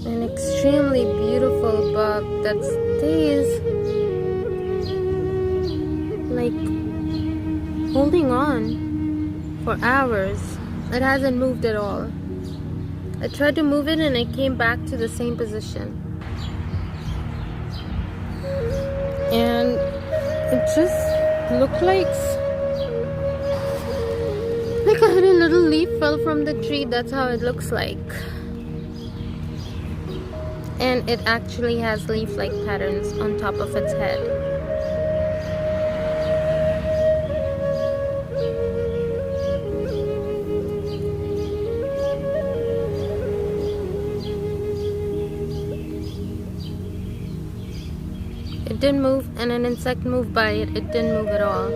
An extremely beautiful bug that stays like holding on for hours. It hasn't moved at all. I tried to move it and it came back to the same position. And it just looked like I had a little leaf fell from the tree. That's how it looks like. And it actually has leaf-like patterns on top of its head. It didn't move, and an insect moved by it. It didn't move at all.